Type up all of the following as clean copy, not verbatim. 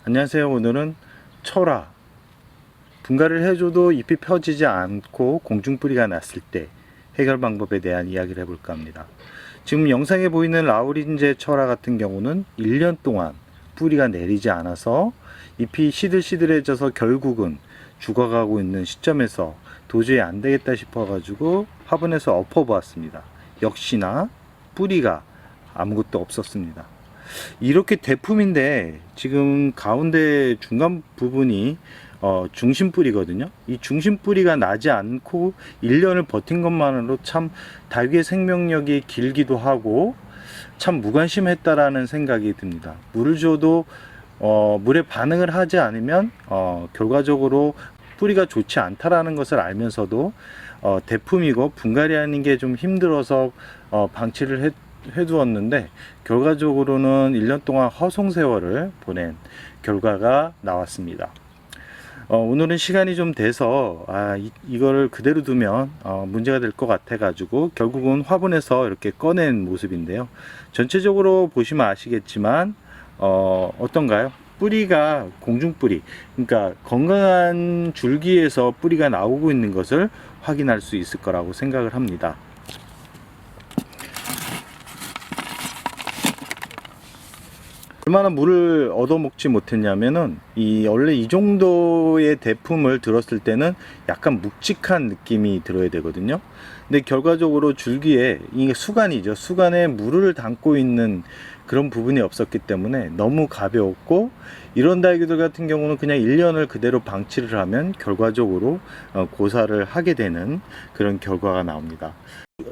안녕하세요. 오늘은 철화 분갈이를 해줘도 잎이 펴지지 않고 공중뿌리가 났을 때 해결 방법에 대한 이야기를 해볼까 합니다. 지금 영상에 보이는 라우린제 철화 같은 경우는 1년 동안 뿌리가 내리지 않아서 잎이 시들시들해져서 결국은 죽어가고 있는 시점에서 도저히 안 되겠다 싶어 가지고 화분에서 엎어보았습니다. 역시나 뿌리가 아무것도 없었습니다. 이렇게 대품인데 지금 가운데 중간 부분이 중심 뿌리거든요. 이 중심 뿌리가 나지 않고 1년을 버틴 것만으로 참 닭의 생명력이 길기도 하고 참 무관심했다라는 생각이 듭니다. 물을 줘도 물에 반응을 하지 않으면 결과적으로 뿌리가 좋지 않다라는 것을 알면서도 대품이고 분갈이하는 게 좀 힘들어서 방치를 해두었는데 결과적으로는 1년 동안 허송세월을 보낸 결과가 나왔습니다. 오늘은 시간이 좀 돼서 이거를 그대로 두면 문제가 될 것 같아 가지고 결국은 화분에서 이렇게 꺼낸 모습인데요. 전체적으로 보시면 아시겠지만 어떤가요? 뿌리가 공중뿌리, 그러니까 건강한 줄기에서 뿌리가 나오고 있는 것을 확인할 수 있을 거라고 생각을 합니다. 얼마나 물을 얻어먹지 못했냐면은 원래 이 정도의 대품을 들었을 때는 약간 묵직한 느낌이 들어야 되거든요. 근데 결과적으로 줄기에 이게 수간이죠. 수간에 물을 담고 있는 그런 부분이 없었기 때문에 너무 가벼웠고, 이런 다육이들 같은 경우는 그냥 1년을 그대로 방치를 하면 결과적으로 고사를 하게 되는 그런 결과가 나옵니다.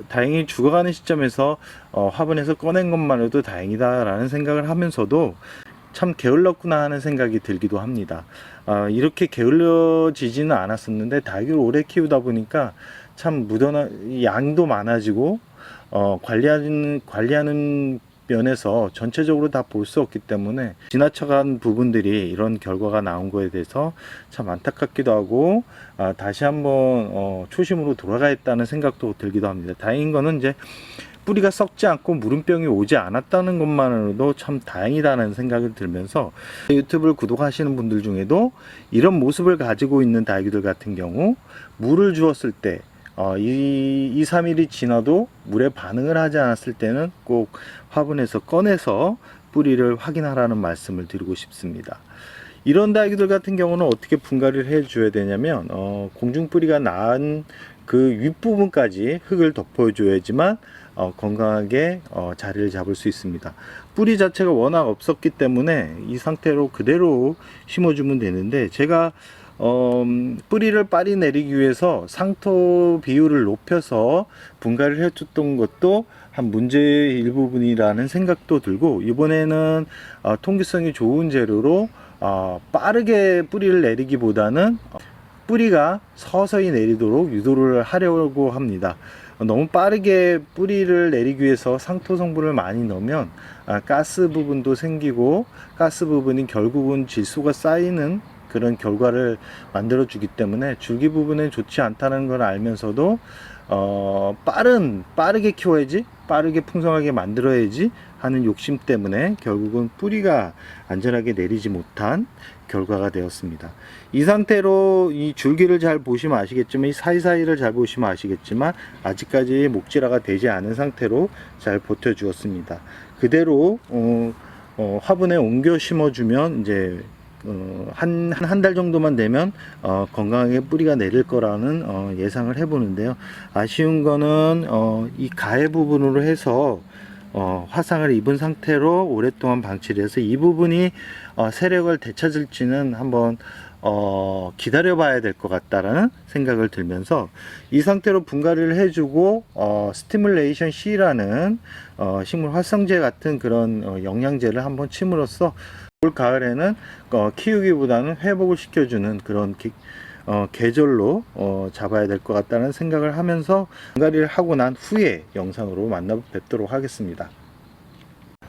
다행히 죽어가는 시점에서 화분에서 꺼낸 것만으로도 다행이다 라는 생각을 하면서도 참 게을렀구나 하는 생각이 들기도 합니다. 이렇게 게을러지지는 않았었는데 다육이를 오래 키우다 보니까 참 양도 많아지고 관리하는 면에서 전체적으로 다 볼 수 없기 때문에 지나쳐간 부분들이 이런 결과가 나온 거에 대해서 참 안타깝기도 하고 다시 한번 초심으로 돌아가겠다는 생각도 들기도 합니다. 다행인 거는 이제 뿌리가 썩지 않고 무름병이 오지 않았다는 것만으로도 참 다행이다는 생각이 들면서 유튜브를 구독하시는 분들 중에도 이런 모습을 가지고 있는 다육이들 같은 경우 물을 주었을 때 2, 3일이 지나도 물에 반응을 하지 않았을 때는 꼭 화분에서 꺼내서 뿌리를 확인하라는 말씀을 드리고 싶습니다. 이런 다육이들 같은 경우는 어떻게 분갈이를 해 줘야 되냐면 공중뿌리가 난 그 윗부분까지 흙을 덮어 줘야지만 건강하게 자리를 잡을 수 있습니다. 뿌리 자체가 워낙 없었기 때문에 이 상태로 그대로 심어주면 되는데, 제가 뿌리를 빨리 내리기 위해서 상토 비율을 높여서 분갈이를 해줬던 것도 한 문제의 일부분이라는 생각도 들고, 이번에는 통기성이 좋은 재료로 빠르게 뿌리를 내리기보다는 뿌리가 서서히 내리도록 유도를 하려고 합니다. 너무 빠르게 뿌리를 내리기 위해서 상토 성분을 많이 넣으면 가스 부분도 생기고, 가스 부분이 결국은 질소가 쌓이는 그런 결과를 만들어 주기 때문에 줄기 부분에 좋지 않다는 걸 알면서도 빠르게 키워야지, 빠르게 풍성하게 만들어야지 하는 욕심 때문에 결국은 뿌리가 안전하게 내리지 못한 결과가 되었습니다. 이 상태로 이 줄기를 잘 보시면 아시겠지만, 이 사이사이를 잘 보시면 아시겠지만 아직까지 목질화가 되지 않은 상태로 잘 버텨 주었습니다. 그대로 화분에 옮겨 심어주면 이제 한 달 정도만 되면 건강하게 뿌리가 내릴 거라는 예상을 해보는데요. 아쉬운 거는 이 가해 부분으로 해서 화상을 입은 상태로 오랫동안 방치를 해서 이 부분이 세력을 되찾을지는 한번 기다려 봐야 될 것 같다라는 생각을 들면서, 이 상태로 분갈이를 해주고 스티뮬레이션 C라는 식물 활성제 같은 그런 영양제를 한번 침으로써 올 가을에는 키우기보다는 회복을 시켜주는 그런 계절로 잡아야 될 것 같다는 생각을 하면서 분갈이를 하고 난 후에 영상으로 만나 뵙도록 하겠습니다.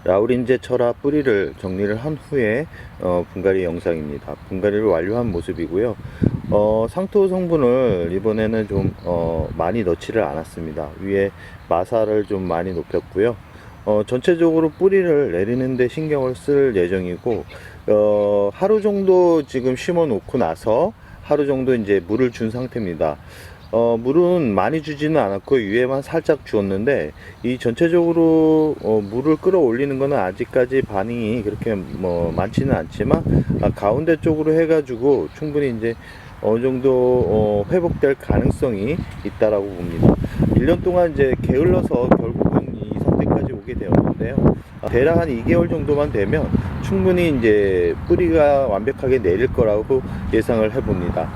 라우린제 철화 뿌리를 정리를 한 후에 분갈이 영상입니다. 분갈이를 완료한 모습이고요. 상토 성분을 이번에는 좀 많이 넣지를 않았습니다. 위에 마사를 좀 많이 높였고요. 전체적으로 뿌리를 내리는데 신경을 쓸 예정이고, 하루 정도 지금 심어 놓고 나서 하루 정도 이제 물을 준 상태입니다. 물은 많이 주지는 않았고 위에만 살짝 주었는데 이 전체적으로 물을 끌어올리는 거는 아직까지 반응이 그렇게 뭐 많지는 않지만 가운데 쪽으로 해가지고 충분히 이제 어느 정도 회복될 가능성이 있다라고 봅니다. 1년 동안 이제 게을러서 결국은 이 상태까지 오게 되었는데요. 대략 한 2개월 정도만 되면 충분히 이제 뿌리가 완벽하게 내릴 거라고 예상을 해봅니다.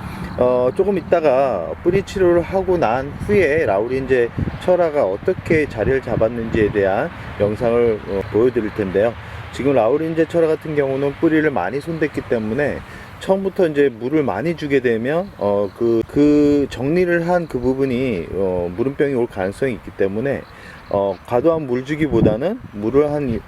조금 있다가 뿌리 치료를 하고 난 후에 라우린제 철화가 어떻게 자리를 잡았는지에 대한 영상을 보여드릴 텐데요. 지금 라우린제 철화 같은 경우는 뿌리를 많이 손댔기 때문에 처음부터 이제 물을 많이 주게 되면 그 정리를 한 그 부분이 물음병이 올 가능성이 있기 때문에 과도한 물 주기보다는 물을 한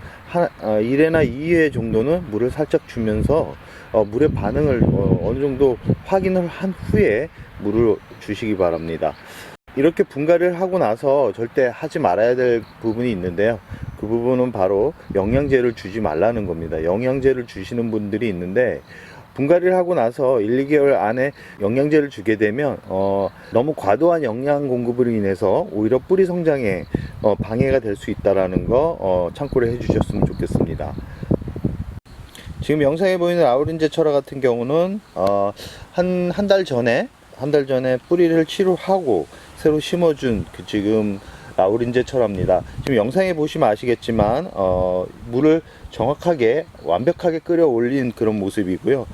1회나 2회 정도는 물을 살짝 주면서 물의 반응을 어느 정도 확인을 한 후에 물을 주시기 바랍니다. 이렇게 분갈이를 하고 나서 절대 하지 말아야 될 부분이 있는데요. 그 부분은 바로 영양제를 주지 말라는 겁니다. 영양제를 주시는 분들이 있는데 분갈이를 하고 나서 1, 2개월 안에 영양제를 주게 되면 너무 과도한 영양 공급으로 인해서 오히려 뿌리 성장에 방해가 될 수 있다는 거 참고를 해 주셨으면 좋겠습니다. 지금 영상에 보이는 라우린제 철화 같은 경우는 한 달 전에 뿌리를 치료하고 새로 심어준 지금 라우린제 철화입니다. 지금 영상에 보시면 아시겠지만 물을 정확하게 완벽하게 끌어 올린 그런 모습이고요.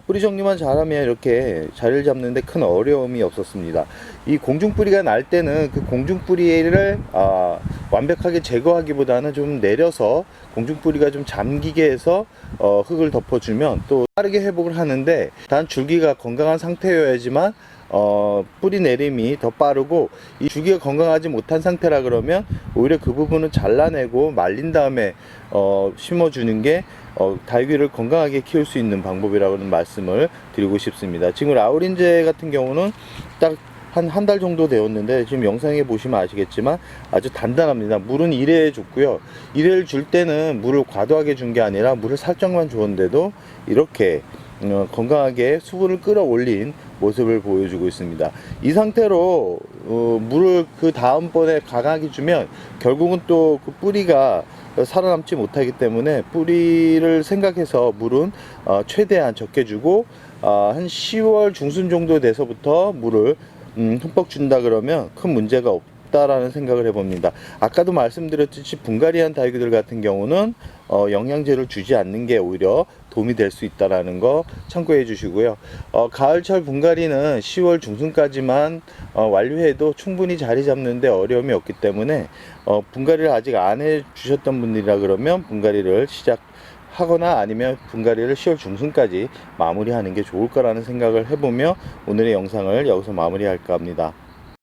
뿌리 정리만 잘하면 이렇게 자리를 잡는데 큰 어려움이 없었습니다. 이 공중뿌리가 날 때는 그 공중뿌리를 완벽하게 제거하기보다는 좀 내려서 공중뿌리가 좀 잠기게 해서 흙을 덮어주면 또 빠르게 회복을 하는데, 단 줄기가 건강한 상태여야지만 뿌리 내림이 더 빠르고, 이 줄기가 건강하지 못한 상태라 그러면 오히려 그 부분은 잘라내고 말린 다음에 심어주는 게 달귀를 건강하게 키울 수 있는 방법이라는 말씀을 드리고 싶습니다. 지금 라우린제 같은 경우는 딱 한 달 정도 되었는데 지금 영상에 보시면 아시겠지만 아주 단단합니다. 물은 1회 줬고요. 1회를 줄 때는 물을 과도하게 준 게 아니라 물을 살짝만 줬는데도 이렇게 건강하게 수분을 끌어올린 모습을 보여주고 있습니다. 이 상태로 물을 그 다음번에 강하게 주면 결국은 또 그 뿌리가 살아남지 못하기 때문에 뿌리를 생각해서 물은 최대한 적게 주고 한 10월 중순 정도 돼서부터 물을 흠뻑 준다 그러면 큰 문제가 없다라는 생각을 해봅니다. 아까도 말씀드렸듯이 분갈이한 달귀들 같은 경우는 영양제를 주지 않는 게 오히려 도움이 될 수 있다라는 거 참고해 주시고요. 가을철 분갈이는 10월 중순까지만 완료해도 충분히 자리 잡는데 어려움이 없기 때문에 분갈이를 아직 안 해 주셨던 분들이라 그러면 분갈이를 하거나 아니면 분갈이를 10월 중순까지 마무리하는 게 좋을 거라는 생각을 해보며 오늘의 영상을 여기서 마무리할까 합니다.